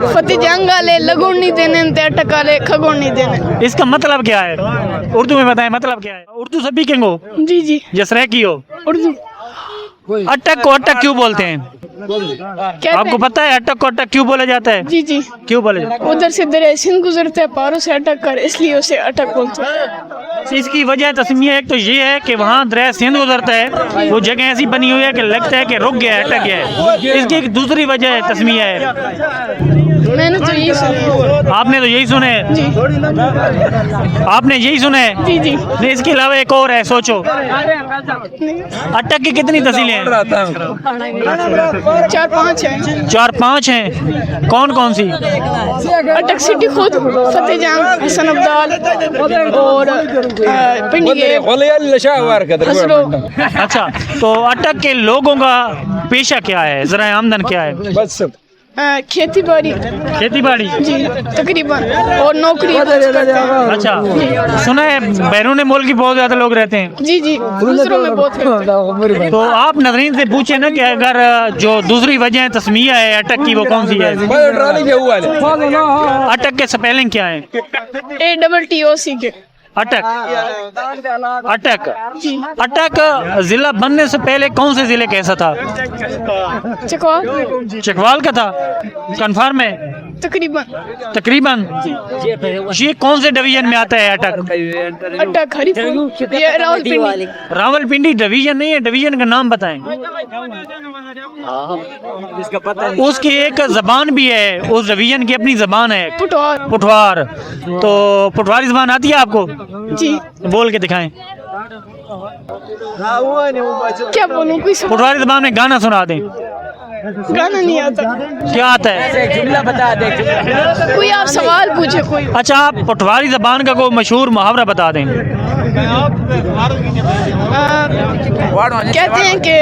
फतेह जंगाले लगोन नहीं देने ते अटकाले खगोन नहीं देने। इसका मतलब क्या है? उर्दू में बताएं मतलब क्या है? उर्दू सभी के हो? जी जी जसरे की हो? उर्दू। अटक को अटक क्यों बोलते हैं? कहते आपको पता है अटक को अटक क्यों बोला जाता है? जी जी क्यों बोला जाता उधर से दरिया सिंध गुजरता है पारों से अटक कर, इसलिए उसे अटक बोलते हैं। है? इसकी वजह तस्मीया एक तो ये है कि वहाँ दरिया सिंध गुजरता है, वो जगह ऐसी बनी हुई है कि लगता है कि रुक गया है, अटक गया है। इसकी एक दूसरी वजह है तस्मीया है। मैंने तो यही सुना। आपने तो यही सुने हैं? जी आपने यही सुना है? जी जी नहीं, इसके अलावा एक और है, सोचो। अटक की कितनी तहसीलें हैं? 4-5 है। 4-5 हैं। कौन कौन सी? अटक सिटी खुद, फतेह जंग, हसन अब्दाल और पिंडी हसरो। अच्छा, तो अटक के लोगों का पेशा क्या है? जरा आमदन क्या है? बस खेती बाड़ी खेती बाड़ी। जी तकरीबन, और नौकरी। अच्छा, सुना है बैरून मुल्क की बहुत ज्यादा लोग रहते हैं। जी जी दूसरों में बहुत है। तो आप नजरीन से पूछे ना कि अगर जो दूसरी वजह तस्मीया है अटक की, वो कौन सी है? अटक के स्पेलिंग क्या है? ATTOC के अटक। अटक अटक जिला बनने से पहले कौन से जिले कैसा था? चकवाल चकवाल का था? कंफर्म है? तकरीबन। तकरीबन। ये कौन से डिवीजन में आता है अटक? अटक हरीपुर, ये रावलपिंडी। रावलपिंडी डिवीजन नहीं है, डिवीजन का नाम बताएं। उसकी एक जबान भी है, उस डिवीजन की अपनी जबान है, पुटवार। पुठवार। तो पुठवारी जबान आती है आपको? जी बोल के दिखाएं। क्या बोलूं, कोई पुठवारी जबान में गाना सुना दें। गाना नहीं आता। क्या आता है? बता दे। कोई आप सवाल पूछे कोई। अच्छा, आप पटवारी जबान का कोई मशहूर मुहावरा बता दें। कहते हैं कि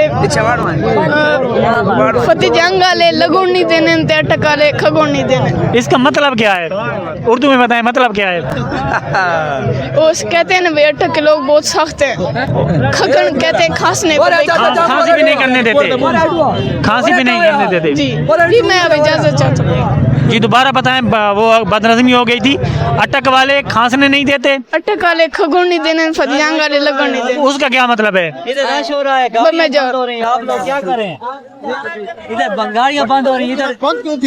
फतेह जंगाले लगोन नहीं देने ते अटकाले खगोन नहीं देने। इसका मतलब क्या है? उर्दू में बताएं मतलब क्या है? उस कहते हैं ना वे अटक के लोग बहुत सख्त हैं। खगन कहते हैं खांसने को। खांसी भी नहीं करने देते। खांसी भी नहीं करने देते। जी जी मैं अब इजाजत चाहता हूँ। जी दोबारा बताएं, वो बदनज़मी हो गई थी। अटक वाले खांसने नहीं देते, अटक वाले खगोन नहीं देने, फतेह जंगाले लगोन नहीं देने। उसका क्या मतलब है? इधर रश हो रहा है, मैं जा गाड़ियां बंद हो रही हैं, आप लोग क्या करें? इधर गाड़ियां बंद हो रही हैं,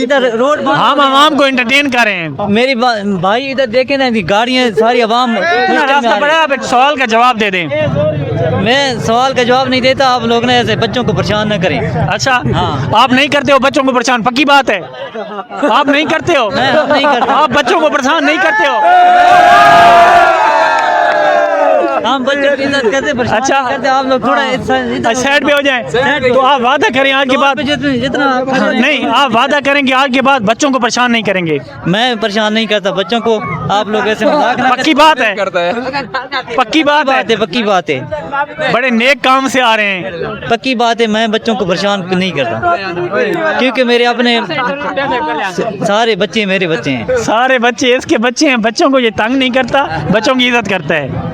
इधर रोड बंद। हम आवाम को एंटरटेन कर रहे हैं। मेरी भाई इधर देखे ना, गाड़ियां सारी आवाम। रास्ता बड़ा है, आप एक सवाल का जवाब दे दें। मैं सवाल का जवाब नहीं देता, आप लोग ने ऐसे बच्चों को परेशान न करें। अच्छा, हाँ। आप नहीं करते हो बच्चों को परेशान? पक्की बात है, आप नहीं करते हो? मैं नहीं करता। आप बच्चों को परेशान नहीं करते हो? हम बच्चों की इज्जत करते, परेशान अच्छा। नहीं करते। आप लोग थोड़ा साइड पे हो जाएं। तो आप वादा करें आज के बाद, जितना नहीं आप वादा करें कि आज के बाद बच्चों को परेशान नहीं करेंगे। मैं परेशान नहीं करता बच्चों को, आप लोग ऐसे मजाक ना पक्की बात है? पक्की बात है? है, पक्की बात है, बड़े नेक काम से आ रहे हैं। पक्की बात है। मैं बच्चों को परेशान नहीं करता, क्योंकि मेरे अपने सारे बच्चे मेरे बच्चे हैं। सारे बच्चे इसके बच्चे हैं, बच्चों को ये तंग नहीं करता, बच्चों की इज्जत करता है।